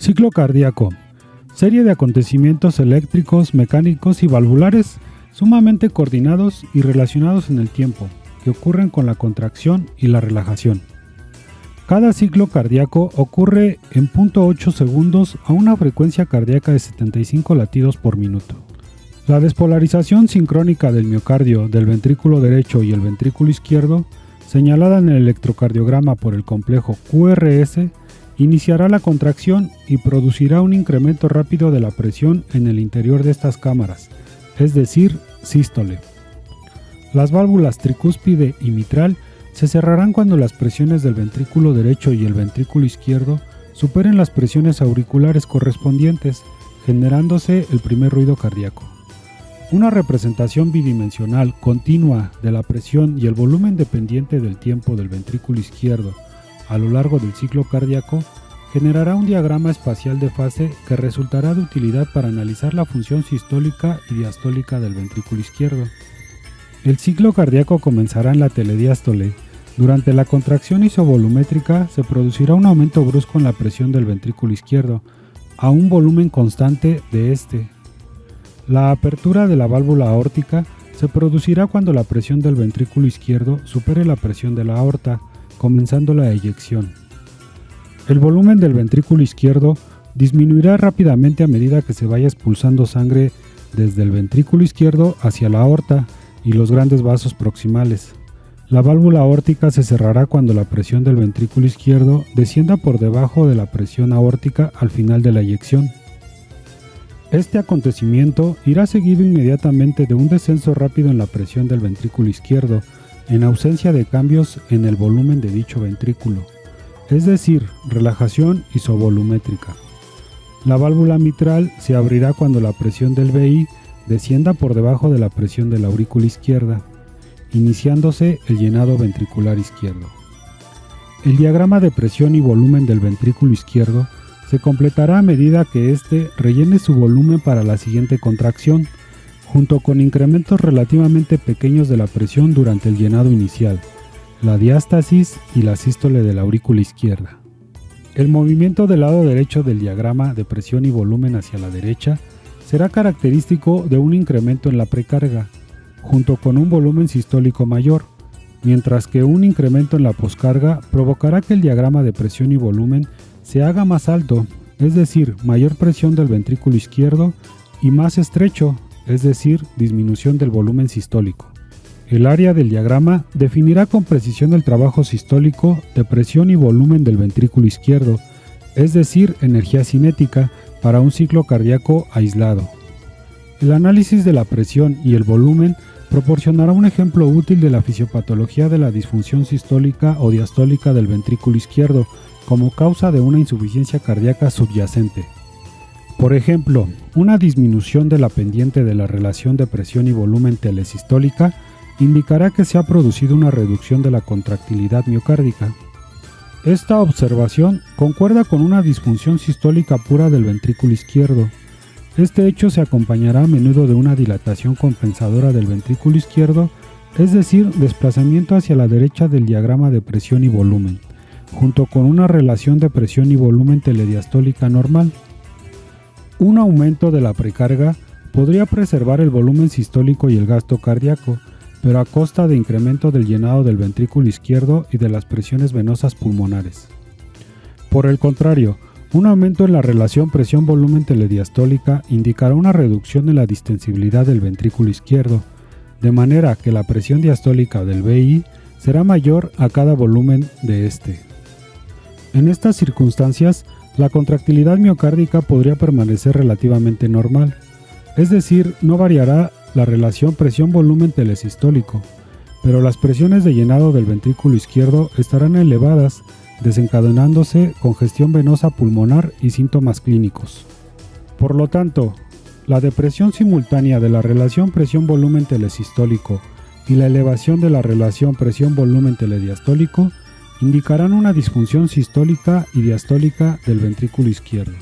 Ciclo cardíaco. Serie de acontecimientos eléctricos, mecánicos y valvulares sumamente coordinados y relacionados en el tiempo, que ocurren con la contracción y la relajación. Cada ciclo cardíaco ocurre en 0.8 segundos a una frecuencia cardíaca de 75 latidos por minuto. La despolarización sincrónica del miocardio del ventrículo derecho y el ventrículo izquierdo, señalada en el electrocardiograma por el complejo QRS, iniciará la contracción y producirá un incremento rápido de la presión en el interior de estas cámaras, es decir, sístole. Las válvulas tricúspide y mitral se cerrarán cuando las presiones del ventrículo derecho y el ventrículo izquierdo superen las presiones auriculares correspondientes, generándose el primer ruido cardíaco. Una representación bidimensional continua de la presión y el volumen dependiente del tiempo del ventrículo izquierdo a lo largo del ciclo cardíaco generará un diagrama espacial de fase que resultará de utilidad para analizar la función sistólica y diastólica del ventrículo izquierdo. El ciclo cardíaco comenzará en la telediástole. Durante la contracción isovolumétrica se producirá un aumento brusco en la presión del ventrículo izquierdo a un volumen constante de este. La apertura de la válvula aórtica se producirá cuando la presión del ventrículo izquierdo supere la presión de la aorta, comenzando la eyección. El volumen del ventrículo izquierdo disminuirá rápidamente a medida que se vaya expulsando sangre desde el ventrículo izquierdo hacia la aorta y los grandes vasos proximales. La válvula aórtica se cerrará cuando la presión del ventrículo izquierdo descienda por debajo de la presión aórtica al final de la eyección. Este acontecimiento irá seguido inmediatamente de un descenso rápido en la presión del ventrículo izquierdo, en ausencia de cambios en el volumen de dicho ventrículo, es decir, relajación isovolumétrica. La válvula mitral se abrirá cuando la presión del VI descienda por debajo de la presión de la aurícula izquierda, iniciándose el llenado ventricular izquierdo. El diagrama de presión y volumen del ventrículo izquierdo se completará a medida que éste rellene su volumen para la siguiente contracción, junto con incrementos relativamente pequeños de la presión durante el llenado inicial, la diástasis y la sístole de la aurícula izquierda. El movimiento del lado derecho del diagrama de presión y volumen hacia la derecha será característico de un incremento en la precarga, junto con un volumen sistólico mayor, mientras que un incremento en la poscarga provocará que el diagrama de presión y volumen se haga más alto, es decir, mayor presión del ventrículo izquierdo, y más estrecho, es decir, disminución del volumen sistólico. El área del diagrama definirá con precisión el trabajo sistólico de presión y volumen del ventrículo izquierdo, es decir, energía cinética para un ciclo cardíaco aislado. El análisis de la presión y el volumen proporcionará un ejemplo útil de la fisiopatología de la disfunción sistólica o diastólica del ventrículo izquierdo como causa de una insuficiencia cardíaca subyacente. Por ejemplo, una disminución de la pendiente de la relación de presión y volumen telesistólica indicará que se ha producido una reducción de la contractilidad miocárdica. Esta observación concuerda con una disfunción sistólica pura del ventrículo izquierdo. Este hecho se acompañará a menudo de una dilatación compensadora del ventrículo izquierdo, es decir, desplazamiento hacia la derecha del diagrama de presión y volumen, junto con una relación de presión y volumen telediastólica normal. Un aumento de la precarga podría preservar el volumen sistólico y el gasto cardíaco, pero a costa de incremento del llenado del ventrículo izquierdo y de las presiones venosas pulmonares. Por el contrario, un aumento en la relación presión-volumen telediastólica indicará una reducción en la distensibilidad del ventrículo izquierdo, de manera que la presión diastólica del VI será mayor a cada volumen de este. En estas circunstancias, la contractilidad miocárdica podría permanecer relativamente normal, es decir, no variará la relación presión-volumen telesistólico, pero las presiones de llenado del ventrículo izquierdo estarán elevadas, desencadenándose congestión venosa pulmonar y síntomas clínicos. Por lo tanto, la depresión simultánea de la relación presión-volumen telesistólico y la elevación de la relación presión-volumen telediastólico indicarán una disfunción sistólica y diastólica del ventrículo izquierdo.